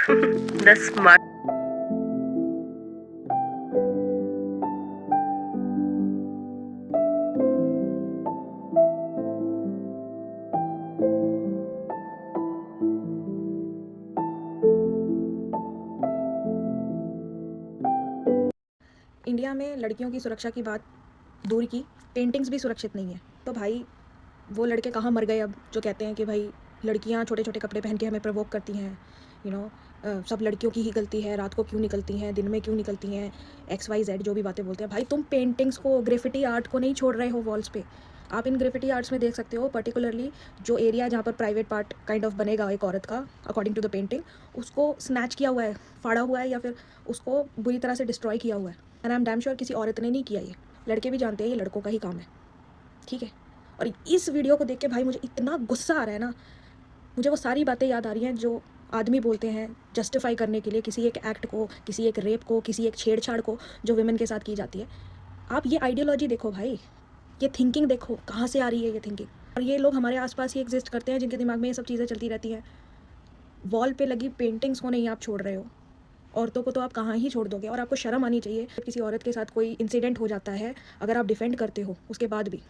The smart. India में लड़कियों की सुरक्षा की बात दूर की, पेंटिंग्स भी सुरक्षित नहीं है। तो भाई वो लड़के कहाँ मर गए अब, जो कहते हैं कि भाई लड़कियाँ छोटे छोटे कपड़े पहन के हमें प्रवोक करती हैं, यू नो सब लड़कियों की ही गलती है, रात को क्यों निकलती हैं, दिन में क्यों निकलती हैं, XYZ जो भी बातें बोलते हैं। भाई तुम पेंटिंग्स को, ग्रेफिटी आर्ट को नहीं छोड़ रहे हो वॉल्स पे। आप इन ग्रेफिटी आर्ट्स में देख सकते हो, पर्टिकुलरली जो एरिया जहाँ पर प्राइवेट पार्ट काइंड ऑफ बनेगा एक औरत का अकॉर्डिंग टू द पेंटिंग, उसको स्नैच किया हुआ है, फाड़ा हुआ है, या फिर उसको बुरी तरह से डिस्ट्रॉय किया हुआ है। And I am damn sure किसी औरत ने नहीं किया ये। लड़के भी जानते हैं ये लड़कों का ही काम है, ठीक है। और इस वीडियो को देख के भाई मुझे इतना गुस्सा आ रहा है ना, मुझे वो सारी बातें याद आ रही हैं जो आदमी बोलते हैं जस्टिफाई करने के लिए किसी एक एक्ट को, किसी एक रेप को, किसी एक छेड़छाड़ को जो वुमेन के साथ की जाती है। आप ये आइडियोलॉजी देखो भाई, ये थिंकिंग देखो कहाँ से आ रही है ये थिंकिंग। और ये लोग हमारे आसपास ही एग्जिस्ट करते हैं जिनके दिमाग में ये सब चीज़ें चलती रहती हैं। वॉल पे लगी पेंटिंग्स को नहीं आप छोड़ रहे हो, औरतों को तो आप कहाँ ही छोड़ दोगे। और आपको शर्म आनी चाहिए, किसी औरत के साथ कोई इंसिडेंट हो जाता है, अगर आप डिफेंड करते हो उसके बाद भी,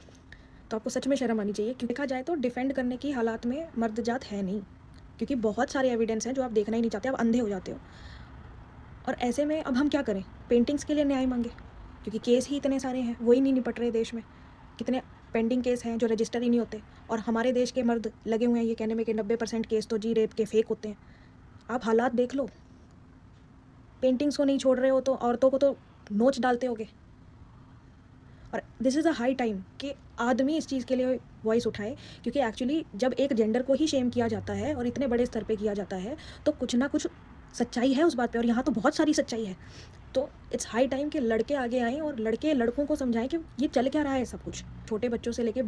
तो आपको सच में शर्म आनी चाहिए। क्योंकि देखा जाए तो डिफेंड करने की हालात में मर्द जात है नहीं, क्योंकि बहुत सारे एविडेंस हैं जो आप देखना ही नहीं चाहते, आप अंधे हो जाते हो। और ऐसे में अब हम क्या करें, पेंटिंग्स के लिए न्याय मांगे, क्योंकि केस ही इतने सारे हैं, वही नहीं निपट रहे देश में। कितने पेंडिंग केस हैं जो रजिस्टर ही नहीं होते, और हमारे देश के मर्द लगे हुए हैं ये कहने में कि 90% केस तो जी रेप के फेक होते हैं। आप हालात देख लो, पेंटिंग्स को नहीं छोड़ रहे हो तो औरतों को तो नोच डालते होगे। और this is a high time कि आदमी इस चीज़ के लिए वॉइस उठाए, क्योंकि एक्चुअली जब एक जेंडर को ही शेम किया जाता है और इतने बड़े स्तर पे किया जाता है, तो कुछ ना कुछ सच्चाई है उस बात पे, और यहाँ तो बहुत सारी सच्चाई है। तो इट्स हाई टाइम कि लड़के आगे आएँ और लड़के लड़कों को समझाएं कि ये चल क्या रहा है सब कुछ। छोटे बच्चों से लेके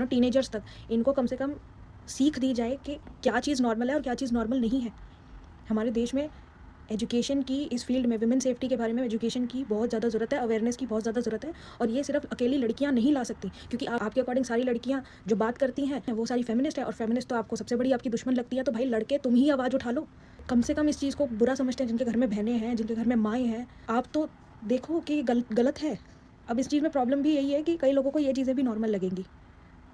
टीनेजर्स तक, इनको कम से कम सीख दी जाए कि क्या चीज़ नॉर्मल है और क्या चीज़ नॉर्मल नहीं है। हमारे देश में एजुकेशन की, इस फील्ड में वुमेन सेफ्टी के बारे में एजुकेशन की बहुत ज़्यादा ज़रूरत है, अवेयरनेस की बहुत ज़्यादा ज़रूरत है। और ये सिर्फ अकेली लड़कियां नहीं ला सकती, क्योंकि आपके अकॉर्डिंग सारी लड़कियां जो बात करती हैं वो सारी फेमिनिस्ट है, और फेमिनिस्ट तो आपको सबसे बड़ी आपकी दुश्मन लगती है। तो भाई लड़के तुम ही आवाज़ उठा लो, कम से कम इस चीज़ को बुरा समझते हैं जिनके घर में बहनें हैं, जिनके घर में माएँ हैं। आप तो देखो कि ये गलत है। अब इस चीज़ में प्रॉब्लम भी यही है कि कई लोगों को ये चीज़ें भी नॉर्मल लगेंगी।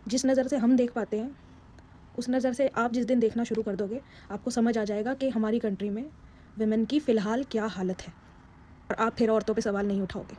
जिस नज़र से हम देख पाते हैं, उस नज़र से आप जिस दिन देखना शुरू कर दोगे, आपको समझ आ जाएगा कि हमारी कंट्री में वुमेन की फ़िलहाल क्या हालत है, और आप फिर औरतों पे सवाल नहीं उठाओगे।